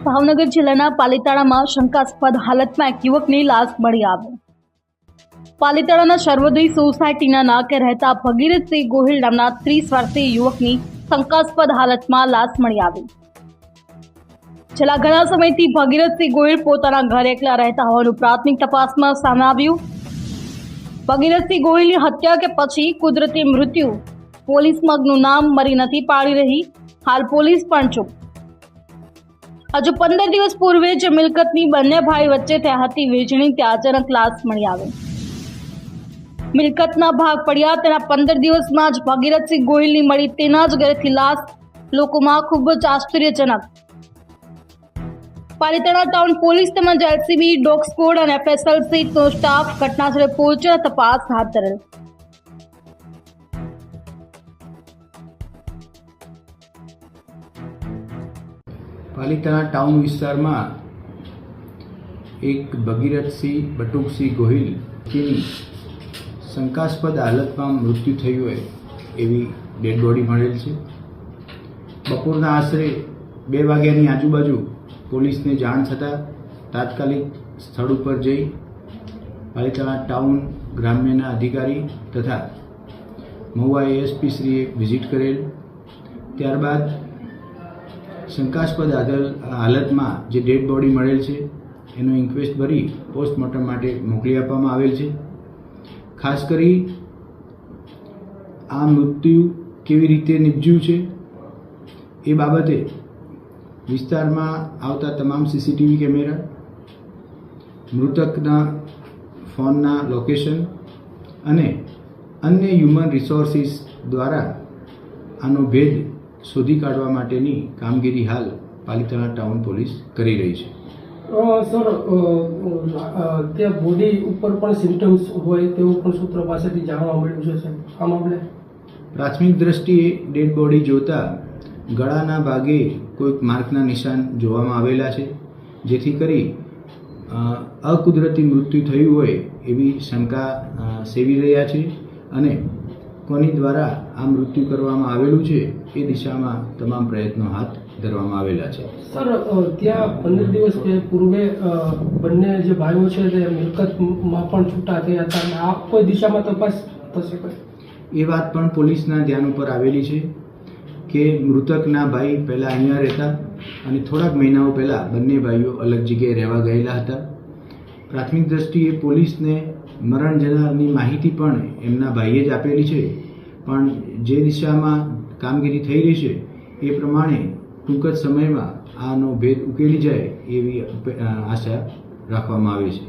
ભાવનગર જિલ્લાના પાલીતાણામાં શંકાસ્પદ હાલતમાં એક યુવકની લાશ મળી આવી। પાલીતાણાના સર્વોદય સોસાયટીના નાકે રહેતા ભગીરથસિંહ ગોહિલ નામના 30 વર્ષીય યુવકની શંકાસ્પદ હાલતમાં લાશ મળી આવી। છેલ્લા ઘણા સમયથી ભગીરથસિંહ ગોહિલ પોતાના ઘરે એકલા રહેતા હોવાનું પ્રાથમિક તપાસમાં સામે આવ્યું। ભગીરથસિંહ ગોહિલની હત્યા કે પછી કુદરતી મૃત્યુ, પોલીસ મગનું નામ મરી નથી પાડી રહી। હાલ પોલીસ પણ ચૂપ। હજુ 15 દિવસ પૂર્વે જે મિલકતની બંને ભાઈ વચ્ચે થઈ હતી વેચણી, ત્યાં અચાનક લાશ મળી આવી। મિલકતના ભાગ પડ્યા તેના 15 દિવસમાં જ ભગીરથસિંહ ગોહિલની મળી તેના જ ઘરેથી લાશ લોકોમાં ખૂબ જ આશ્ચર્યજનક। પાલીતાણા ટાઉન પોલીસ તેમજ એલસીબી, ડોગ સ્ક્વોડ અને એફએસએલ સહિતનો સ્ટાફ ઘટનાસ્થળે પહોંચી તપાસ હાથ ધરેલ। પાલીતાણા ટાઉન વિસ્તારમાં એક ભગીરથસિંહ બટુકસિંહ ગોહિલ જેની શંકાસ્પદ હાલતમાં મૃત્યુ થયું હોય એવી ડેડ બોડી મળેલ છે। બપોરના આશરે 2 વાગ્યાની આજુબાજુ પોલીસને જાણ થતાં તાત્કાલિક સ્થળ ઉપર જઈ પાલીતાણા ટાઉન ગ્રામ્યના અધિકારી તથા મહુવા એએસપી શ્રીએ વિઝિટ કરેલ। ત્યારબાદ શંકાસ્પદ હાલતમાં જે ડેડ બોડી મળેલ છે એનો ઇન્ક્વેસ્ટ ભરી પોસ્ટમોર્ટમ માટે મોકલી આપવામાં આવેલ છે। ખાસ કરી આ મૃત્યુ કેવી રીતે નિપજ્યું છે એ બાબતે વિસ્તારમાં આવતા તમામ સીસીટીવી કેમેરા, મૃતકના ફોનના લોકેશન અને અન્ય હ્યુમન રિસોર્સિસ દ્વારા આનો ભેદ શોધી કાઢવા માટેની કામગીરી હાલ પાલીતાણા ટાઉન પોલીસ કરી રહી છે। સર, ત્યાં બોડી ઉપર પણ સિમ્ટમ્સ હોય તેવું પણ સૂત્રો પાસેથી જાણવા મળ્યું છે સર, આ મામલે પ્રાથમિક દ્રષ્ટિએ ડેડ બોડી જોતા ગળાના ભાગે કોઈક માર્કના નિશાન જોવામાં આવેલા છે, જેથી કરી અકુદરતી મૃત્યુ થયું હોય એવી શંકા સેવી રહ્યા છે અને કોની દ્વારા આ મૃત્યુ કરવામાં આવેલું છે એ દિશામાં તમામ પ્રયત્નો હાથ ધરવામાં આવેલા છે। સર, ત્યાં 15 દિવસ પૂર્વે બંને જે ભાઈઓ છે તે મિલકતમાં પણ છૂટા થયા હતા, આ કોઈ દિશામાં તપાસ થશે? એ વાત પણ પોલીસના ધ્યાન ઉપર આવેલી છે કે મૃતકના ભાઈ પહેલાં અહીંયા રહેતા અને થોડાક મહિનાઓ પહેલાં બંને ભાઈઓ અલગ જગ્યાએ રહેવા ગયેલા હતા। પ્રાથમિક દ્રષ્ટિએ પોલીસને મરણ જનારની માહિતી પણ એમના ભાઈએ જ આપેલી છે, પણ જે દિશામાં કામગીરી થઈ રહી છે એ પ્રમાણે ટૂંક જ સમયમાં આનો ભેદ ઉકેલી જાય એવી આશા રાખવામાં આવે છે।